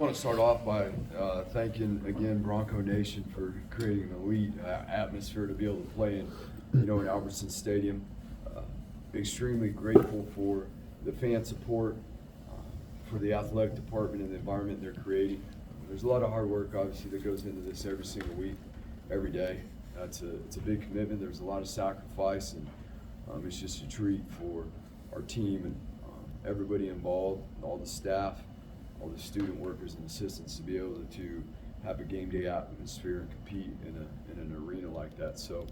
I want to start off by thanking again Bronco Nation for creating an elite atmosphere to be able to play in Albertson Stadium. Extremely grateful for the fan support, for the athletic department and the environment they're creating. There's a lot of hard work obviously that goes into this every single week, every day. It's a big commitment. There's a lot of sacrifice, and it's just a treat for our team and everybody involved, all the staff, all the student workers and assistants to be able to have a game day atmosphere and compete in an arena like that. So,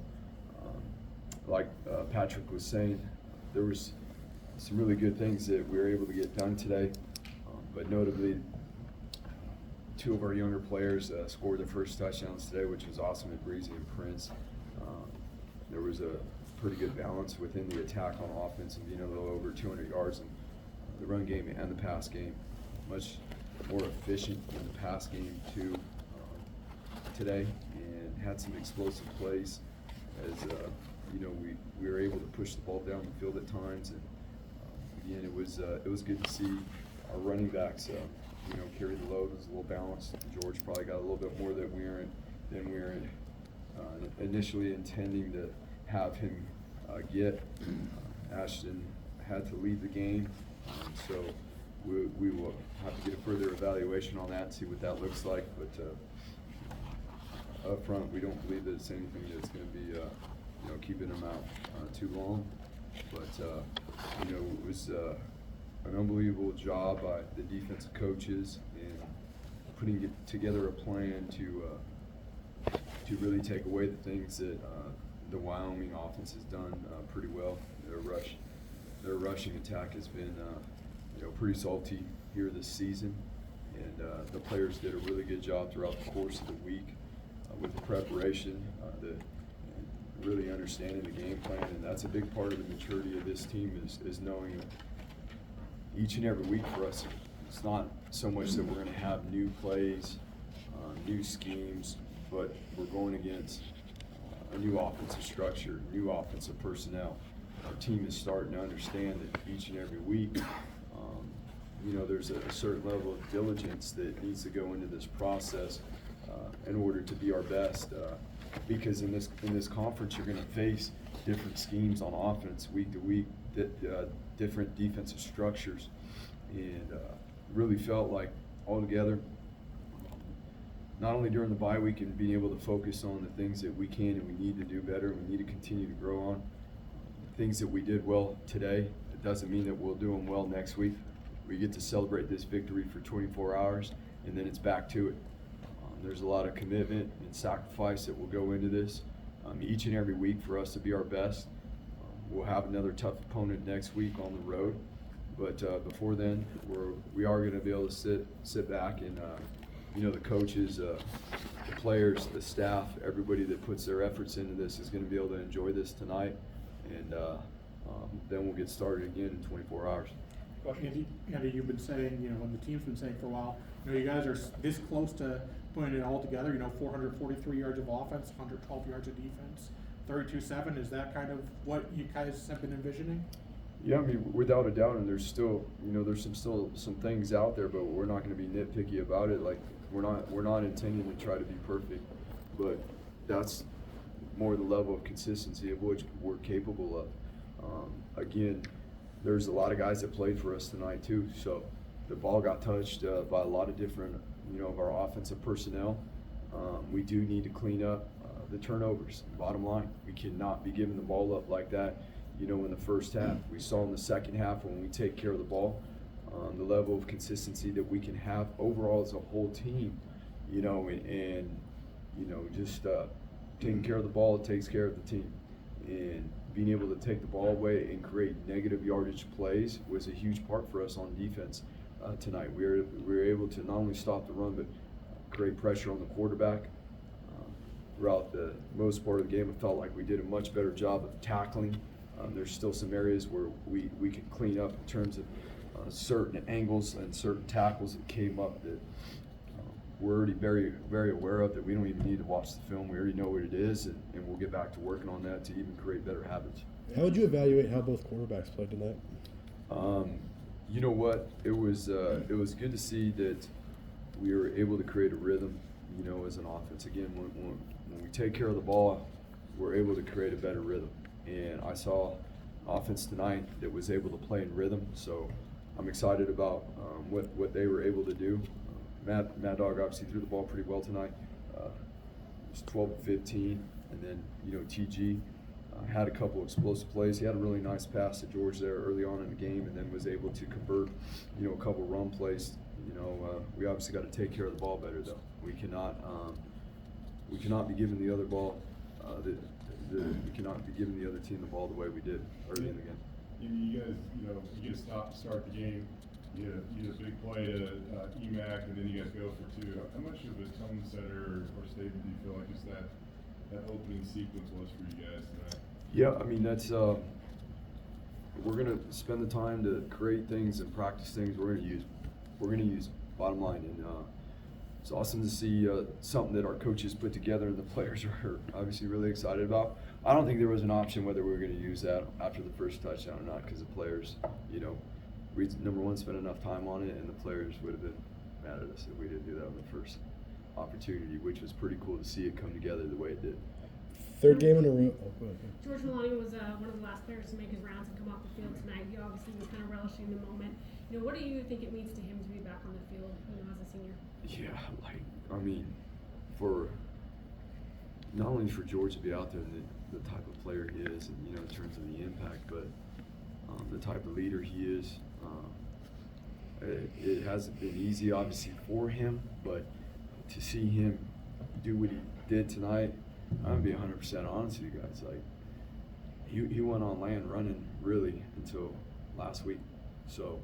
like Patrick was saying, there was some really good things that we were able to get done today, but notably, two of our younger players scored their first touchdowns today, which was awesome at Breezy and Prince. There was a pretty good balance within the attack on offense and being able to go over 200 yards in the run game and the pass game. Much more efficient in the pass game too today, and had some explosive plays as we were able to push the ball down the field at times, and again it was good to see our running backs carry the load. It was a little balanced. George probably got a little bit more than we were initially intending to have him get. Ashton had to leave the game, so we will have to get a further evaluation on that and see what that looks like. But up front, we don't believe that it's anything that's going to be keeping them out too long. But it was an unbelievable job by the defensive coaches in putting together a plan to really take away the things that the Wyoming offense has done pretty well. Their rushing attack has been pretty salty here this season, and the players did a really good job throughout the course of the week with the preparation, really understanding the game plan, and that's a big part of the maturity of this team is knowing each and every week for us. It's not so much that we're going to have new plays, new schemes, but we're going against a new offensive structure, new offensive personnel. Our team is starting to understand that each and every week, there's a certain level of diligence that needs to go into this process in order to be our best. Because in this conference, you're going to face different schemes on offense week to week, different defensive structures, and really felt like altogether, not only during the bye week and being able to focus on the things that we can and we need to do better and we need to continue to grow on, things that we did well today, it doesn't mean that we'll do them well next week. We get to celebrate this victory for 24 hours and then it's back to it. There's a lot of commitment and sacrifice that will go into this each and every week for us to be our best. We'll have another tough opponent next week on the road, but before then, we are going to be able to sit back and the coaches, the players, the staff, everybody that puts their efforts into this is going to be able to enjoy this tonight, and then we'll get started again in 24 hours. Well, Andy, you've been saying, and the team's been saying for a while, you guys are this close to putting it all together. 443 yards of offense, 112 yards of defense, 32-7. Is that kind of what you guys have been envisioning? Yeah, I mean, without a doubt, and there's still, there's some things out there, but we're not going to be nitpicky about it. Like we're not intending to try to be perfect, but that's more the level of consistency of which we're capable of. Again, there's a lot of guys that played for us tonight too, so the ball got touched by a lot of different, of our offensive personnel. We do need to clean up the turnovers. Bottom line, we cannot be giving the ball up like that. In the first half, we saw in the second half when we take care of the ball, the level of consistency that we can have overall as a whole team, just taking care of the ball, it takes care of the team. And being able to take the ball away and create negative yardage plays was a huge part for us on defense tonight. We were able to not only stop the run, but create pressure on the quarterback. Throughout the most part of the game, it felt like we did a much better job of tackling. There's still some areas where we can clean up in terms of certain angles and certain tackles that came up that we're already very, very aware of, that we don't even need to watch the film. We already know what it is, and we'll get back to working on that to even create better habits. How would you evaluate how both quarterbacks played tonight? You know what? It was good to see that able to create a rhythm, you know, as an offense. Again, when we take care of the ball, we're able to create a better rhythm. And I saw offense tonight that was able to play in rhythm, so I'm excited about what they were able to do. Mad Dog obviously threw the ball pretty well tonight. It was 12 of 15, and then, you know, TG had a couple explosive plays. He had a really nice pass to George there early on in the game, and then was able to convert, you know, a couple run plays. You know, we obviously got to take care of the ball better, though. We cannot be giving the other ball. We cannot be giving the other team the ball the way we did early in the game. You guys, you know, you get a stop to start the game. You get a big play to EMAC, and then you guys go for two. How much of a tone setter or statement do you feel like that opening sequence was for you guys tonight? Yeah, I mean, that's we're gonna spend the time to create things and practice things. We're gonna use bottom line, and it's awesome to see something that our coaches put together and the players are obviously really excited about. I don't think there was an option whether we were going to use that after the first touchdown or not, because the players, you know, we number one spent enough time on it, and the players would have been mad at us if we didn't do that on the first opportunity, which was pretty cool to see it come together the way it did. Third game in a row. Oh, go ahead. George Maloney was one of the last players to make his rounds and come off the field tonight. He obviously was kind of relishing the moment. You know, what do you think it means to him to be back on the field, you know, as a senior? Yeah, like, I mean, for not only for George to be out there, the type of player he is, and, you know, in terms of the impact, but the type of leader he is. It hasn't been easy, obviously, for him, but to see him do what he did tonight, I'm gonna be 100% honest with you guys. Like, he went on land running really until last week. So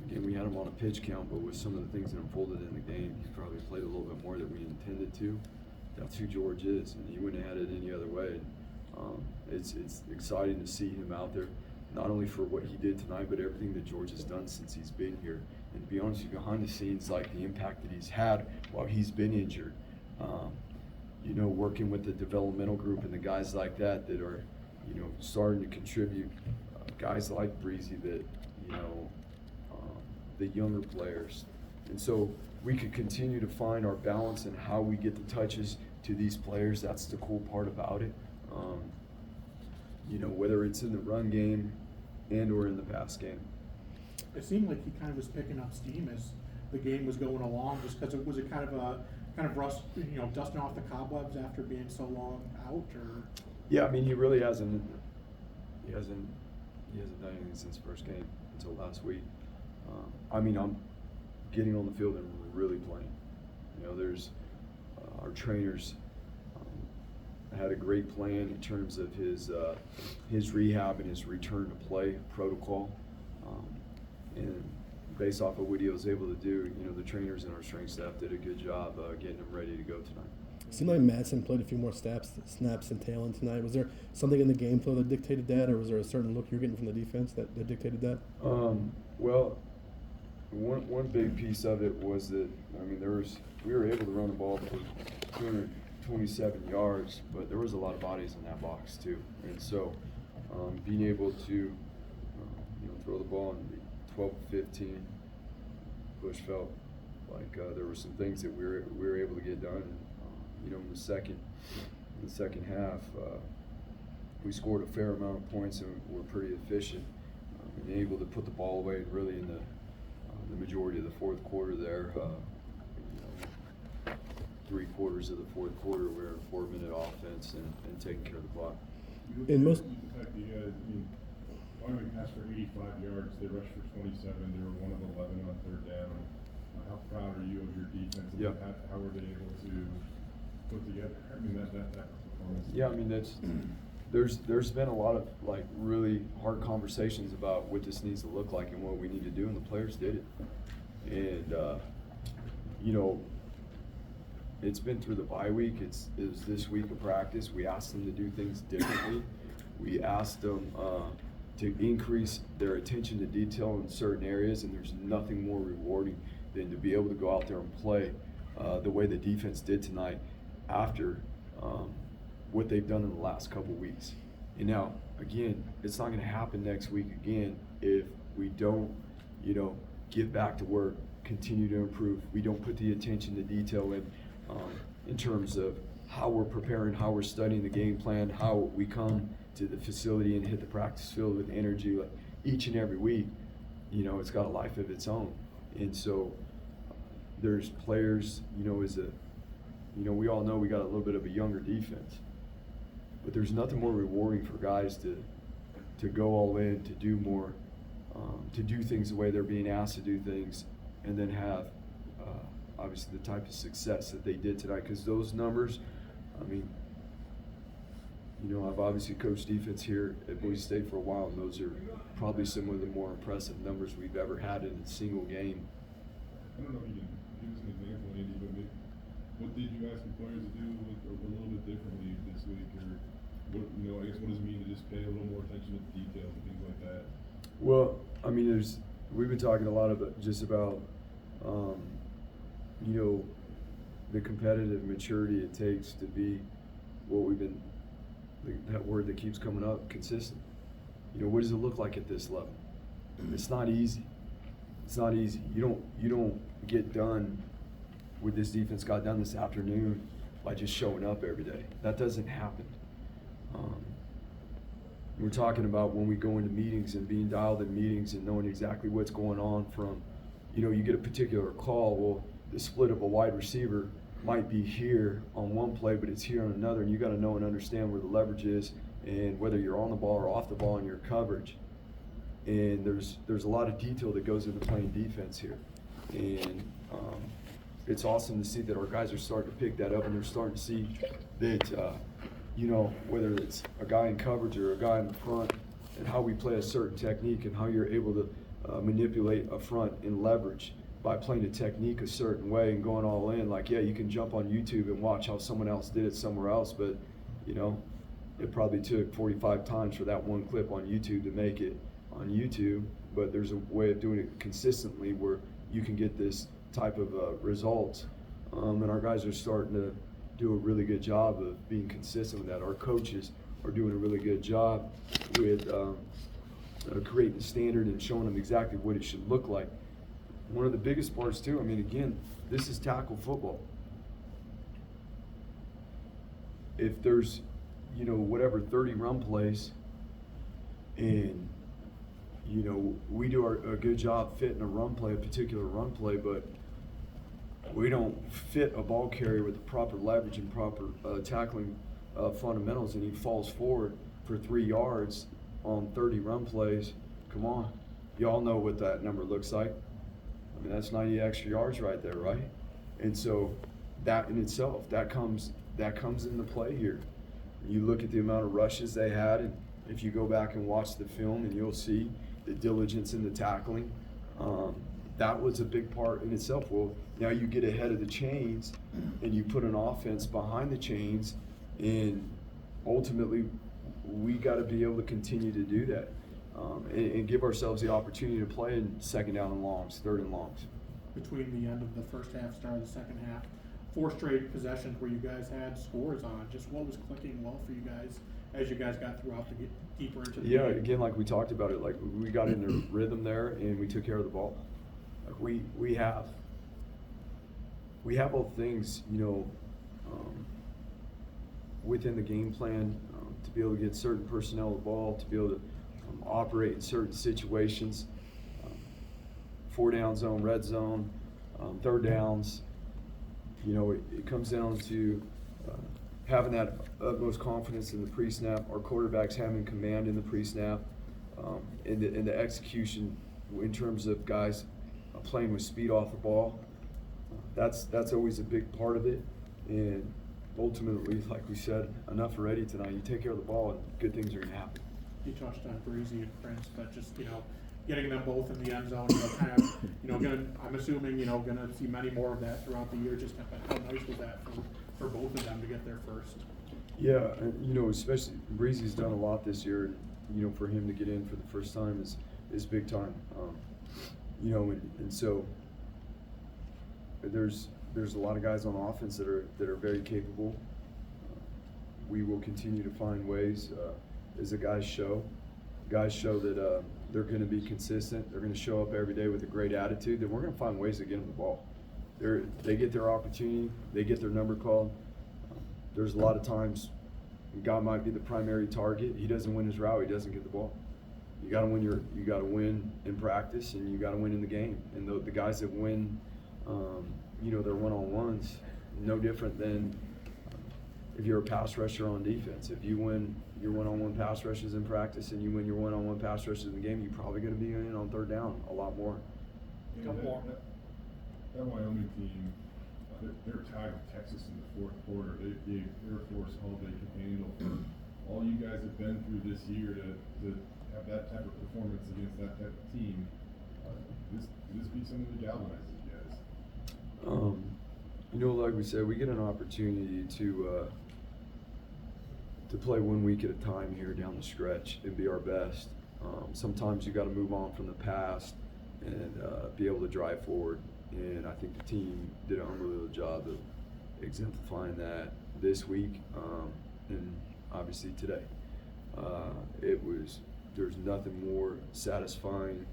again, we had him on a pitch count, but with some of the things that unfolded in the game, he probably played a little bit more than we intended to. That's who George is, and he wouldn't have had it any other way. It's exciting to see him out there, not only for what he did tonight, but everything that George has done since he's been here. And to be honest with you, behind the scenes, like the impact that he's had while he's been injured. You know, working with the developmental group and the guys like that are, you know, starting to contribute. Guys like Breezy that, you know, the younger players. And so we could continue to find our balance in how we get the touches to these players. That's the cool part about it. You know, whether it's in the run game and or in the pass game. It seemed like he kind of was picking up steam as the game was going along, just because it was a kind of rust, you know, dusting off the cobwebs after being so long out, or. Yeah, I mean, he really hasn't. He hasn't done anything since first game until last week. I mean, I'm getting on the field and really playing. You know, there's our trainers had a great plan in terms of his rehab and his return to play protocol, and based off of what he was able to do, you know, the trainers and our strength staff did a good job getting him ready to go tonight. It seemed like Madsen played a few more snaps and tail in tonight. Was there something in the game flow that dictated that, or was there a certain look you were getting from the defense that dictated that? Well, one big piece of it was that, I mean, we were able to run the ball for 227 yards, but there was a lot of bodies in that box too, and so being able to you know, throw the ball in 12-15, Bush felt like there were some things that we were able to get done. You know, in the second half, we scored a fair amount of points and were pretty efficient, and able to put the ball away really in the majority of the fourth quarter there. You know, 3/4 of the fourth quarter, we were a 4-minute offense and taking care of the clock. In most. The fact that you guys, I mean, Wyoming passed for 85 yards. They rushed for 27. They were 1 of 11 on third down. How proud are you of your defense? And Yeah. how were they able to put together? I mean, that performance. Yeah, I mean, there's been a lot of like really hard conversations about what this needs to look like and what we need to do, and the players did it. And you know, it's been through the bye week. It was this week of practice. We asked them to do things differently. We asked them to increase their attention to detail in certain areas, and there's nothing more rewarding than to be able to go out there and play the way the defense did tonight after what they've done in the last couple weeks. And now, again, it's not going to happen next week again if we don't, you know, get back to work continue to improve. We don't put the attention to detail in terms of how we're preparing, how we're studying the game plan, how we come to the facility and hit the practice field with energy like each and every week. You know, it's got a life of its own. And so there's players, you know, we all know we got a little bit of a younger defense, but there's nothing more rewarding for guys to go all in, to do more, to do things the way they're being asked to do things, and then have obviously the type of success that they did tonight. Because those numbers, I mean, you know, I've obviously coached defense here at Boise State for a while, and those are probably some of the more impressive numbers we've ever had in a single game. I don't know if you can give us an example, Andy, but what did you ask the players to do a little bit differently this week, or what, you know, I guess what does it mean to just pay a little more attention to the details and things like that? Well, I mean, we've been talking a lot about you know, the competitive maturity it takes to be what we've been, that word that keeps coming up, consistent. You know, what does it look like at this level? It's not easy. It's not easy. You don't get done with this defense got done this afternoon by just showing up every day. That doesn't happen. We're talking about when we go into meetings and being dialed in meetings and knowing exactly what's going on from, you know, you get a particular call, well, the split of a wide receiver might be here on one play, but it's here on another, and you got to know and understand where the leverage is and whether you're on the ball or off the ball in your coverage. And there's a lot of detail that goes into playing defense here. And it's awesome to see that our guys are starting to pick that up, and they're starting to see that, you know, whether it's a guy in coverage or a guy in the front, and how we play a certain technique and how you're able to manipulate a front and leverage by playing a technique a certain way and going all in. Like, yeah, you can jump on YouTube and watch how someone else did it somewhere else, but, you know, it probably took 45 times for that one clip on YouTube to make it on YouTube, but there's a way of doing it consistently where you can get this type of results. And our guys are starting to do a really good job of being consistent with that. Our coaches are doing a really good job with creating the standard and showing them exactly what it should look like. One of the biggest parts too, I mean, again, this is tackle football. If there's, you know, whatever 30 run plays, and, you know, we do a good job fitting a run play, a particular run play, but we don't fit a ball carrier with the proper leverage and proper tackling fundamentals, and he falls forward for 3 yards on 30 run plays. Come on, y'all know what that number looks like. I mean, that's 90 extra yards right there, right? And so that in itself, that comes into play here. You look at the amount of rushes they had, and if you go back and watch the film, and you'll see the diligence in the tackling. That was a big part in itself. Well, now you get ahead of the chains, and you put an offense behind the chains, and ultimately we got to be able to continue to do that. And give ourselves the opportunity to play in second down and longs, third and longs. Between the end of the first half, start of the second half, 4 straight possessions where you guys had scores on. Just what was clicking well for you guys as you guys got throughout to get deeper into the game? Again, like we talked about it, like we got in the rhythm there and we took care of the ball. Like we have all things, you know, within the game plan to be able to get certain personnel the ball, to be able to operate in certain situations, 4-down zone, red zone, third downs. You know, it comes down to having that utmost confidence in the pre-snap, our quarterbacks having command in the pre-snap, and the execution in terms of guys playing with speed off the ball. That's always a big part of it. And ultimately, like we said, enough already tonight. You take care of the ball and good things are going to happen. You touched on Breezy and Prince, but just, you know, getting them both in the end zone, you know, kind of, you know, I'm assuming, you know, gonna see many more of that throughout the year. Just how nice was that for both of them to get there first? Yeah, and, you know, especially Breezy's done a lot this year, and, you know, for him to get in for the first time is big time. You know, and so there's a lot of guys on offense that are very capable. We will continue to find ways as the guys show that they're going to be consistent, they're going to show up every day with a great attitude, then we're going to find ways to get them the ball. They get their opportunity, they get their number called. There's a lot of times a guy might be the primary target. He doesn't win his route, he doesn't get the ball. You got to win in practice, and you got to win in the game. And the guys that win, their one-on-ones, no different than if you're a pass rusher on defense. If you win your one-on-one pass rushes in practice and you win your one-on-one pass rushes in the game, you're probably going to be in on third down a lot more. Couple more. That Wyoming team, they're tied with Texas in the fourth quarter. They gave Air Force all they could handle. For all you guys have been through this year to have that type of performance against that type of team, this be something that galvanizes you guys. Like we said, we get an opportunity to play 1 week at a time here down the stretch and be our best. Sometimes you got to move on from the past and be able to drive forward. And I think the team did an unbelievable job of exemplifying that this week and obviously today. There's nothing more satisfying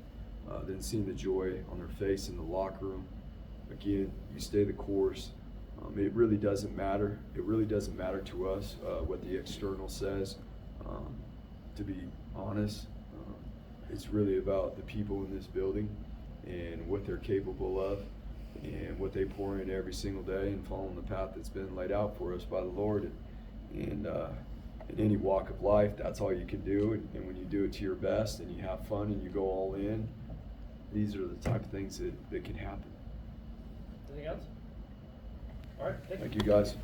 than seeing the joy on their face in the locker room. Again, you stay the course. It really doesn't matter. It really doesn't matter to us what the external says. To be honest, it's really about the people in this building and what they're capable of and what they pour in every single day and following the path that's been laid out for us by the Lord. And in any walk of life, that's all you can do. And when you do it to your best and you have fun and you go all in, these are the type of things that can happen. Anything else? All right, Thank you, guys.